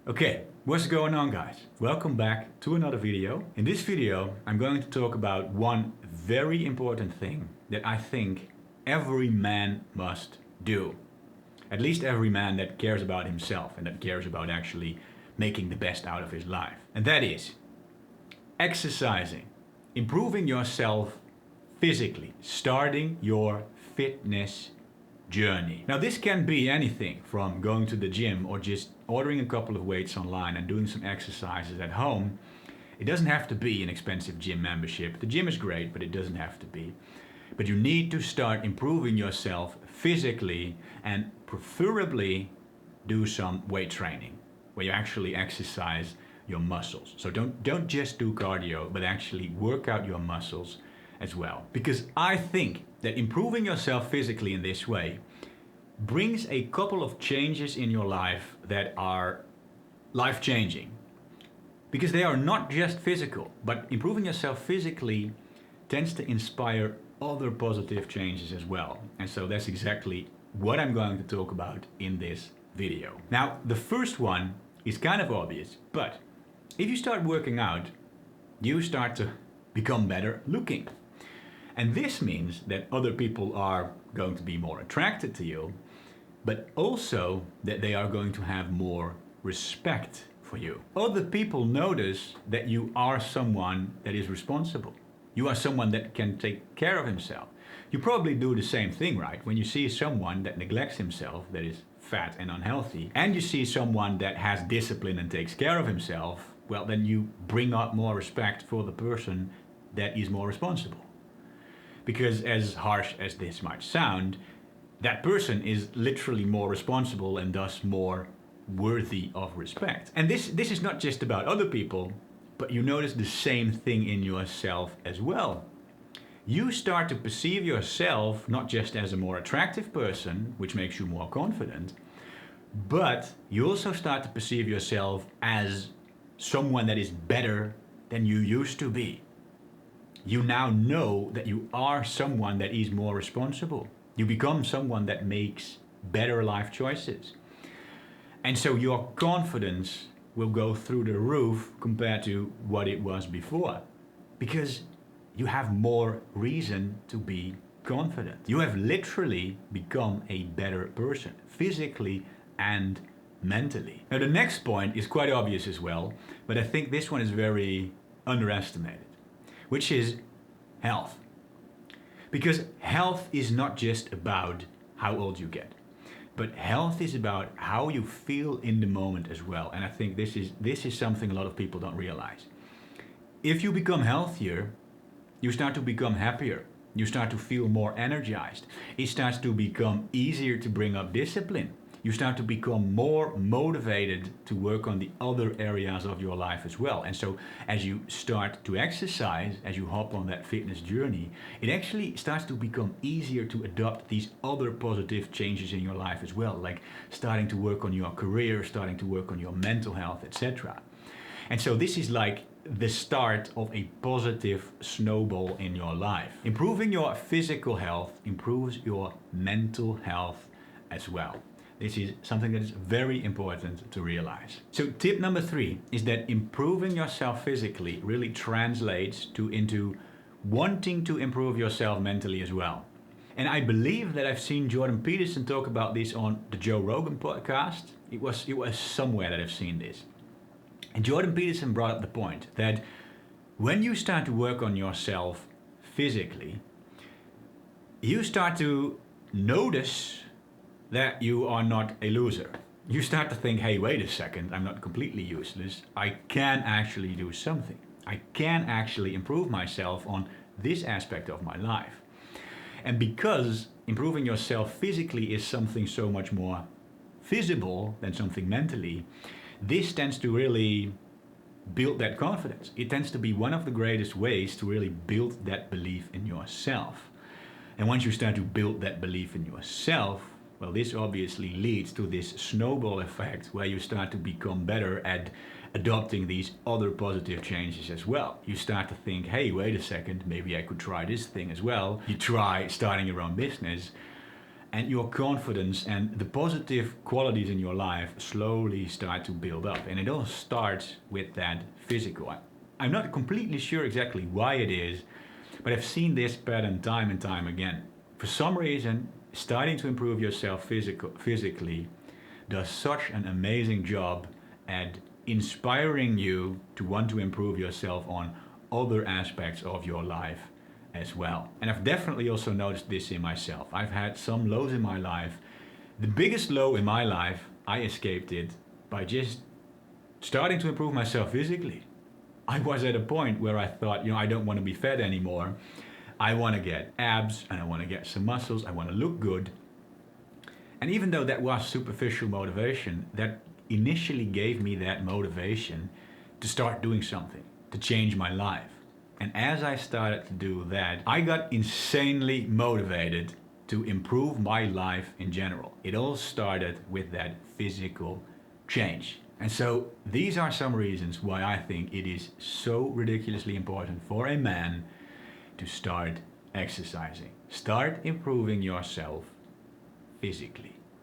Okay, what's going on, guys? Welcome back to another video. In this video, I'm going to talk about one very important thing that I think every man must do. At least every man that cares about himself and that cares about actually making the best out of his life. And that is exercising, improving yourself physically, starting your fitness journey. Now this can be anything from going to the gym or just ordering a couple of weights online and doing some exercises at home. It doesn't have to be an expensive gym membership. The gym is great, but it doesn't have to be. But you need to start improving yourself physically and preferably do some weight training where you actually exercise your muscles. So don't just do cardio, but actually work out your muscles as well. Because I think that improving yourself physically in this way brings a couple of changes in your life that are life-changing. Because they are not just physical, but improving yourself physically tends to inspire other positive changes as well. And so that's exactly what I'm going to talk about in this video. Now, the first one is kind of obvious, but if you start working out, you start to become better looking. And this means that other people are going to be more attracted to you, but also that they are going to have more respect for you. Other people notice that you are someone that is responsible. You are someone that can take care of himself. You probably do the same thing, right? When you see someone that neglects himself, that is fat and unhealthy, and you see someone that has discipline and takes care of himself, well, then you bring up more respect for the person that is more responsible. Because as harsh as this might sound, that person is literally more responsible and thus more worthy of respect. And this is not just about other people, but you notice the same thing in yourself as well. You start to perceive yourself not just as a more attractive person, which makes you more confident, but you also start to perceive yourself as someone that is better than you used to be. You now know that you are someone that is more responsible. You become someone that makes better life choices. And so your confidence will go through the roof compared to what it was before. Because you have more reason to be confident. You have literally become a better person, physically and mentally. Now the next point is quite obvious as well, but I think this one is very underestimated, which is health. Because health is not just about how old you get, but health is about how you feel in the moment as well. And I think this is something a lot of people don't realize. If you become healthier, you start to become happier. You start to feel more energized. It starts to become easier to bring up discipline. You start to become more motivated to work on the other areas of your life as well. And so as you start to exercise, as you hop on that fitness journey, it actually starts to become easier to adopt these other positive changes in your life as well, like starting to work on your career, starting to work on your mental health, etc. And so this is like the start of a positive snowball in your life. Improving your physical health improves your mental health as well. This is something that is very important to realize. So tip number 3 is that improving yourself physically really translates into wanting to improve yourself mentally as well. And I believe that I've seen Jordan Peterson talk about this on the Joe Rogan podcast. It was somewhere that I've seen this. And Jordan Peterson brought up the point that when you start to work on yourself physically, you start to notice that you are not a loser. You start to think, hey, wait a second, I'm not completely useless. I can actually do something. I can actually improve myself on this aspect of my life. And because improving yourself physically is something so much more visible than something mentally, this tends to really build that confidence. It tends to be one of the greatest ways to really build that belief in yourself. And once you start to build that belief in yourself, well, this obviously leads to this snowball effect where you start to become better at adopting these other positive changes as well. You start to think, hey, wait a second, maybe I could try this thing as well. You try starting your own business, and your confidence and the positive qualities in your life slowly start to build up. And it all starts with that physical. I'm not completely sure exactly why it is, but I've seen this pattern time and time again. For some reason, starting to improve yourself physically does such an amazing job at inspiring you to want to improve yourself on other aspects of your life as well. And I've definitely also noticed this in myself. I've had some lows in my life. The biggest low in my life, I escaped it by just starting to improve myself physically. I was at a point where I thought, I don't want to be fat anymore. I want to get abs and I want to get some muscles. I want to look good. And even though that was superficial motivation, that initially gave me that motivation to start doing something, to change my life. And as I started to do that, I got insanely motivated to improve my life in general. It all started with that physical change. And so these are some reasons why I think it is so ridiculously important for a man to start exercising. Start improving yourself physically.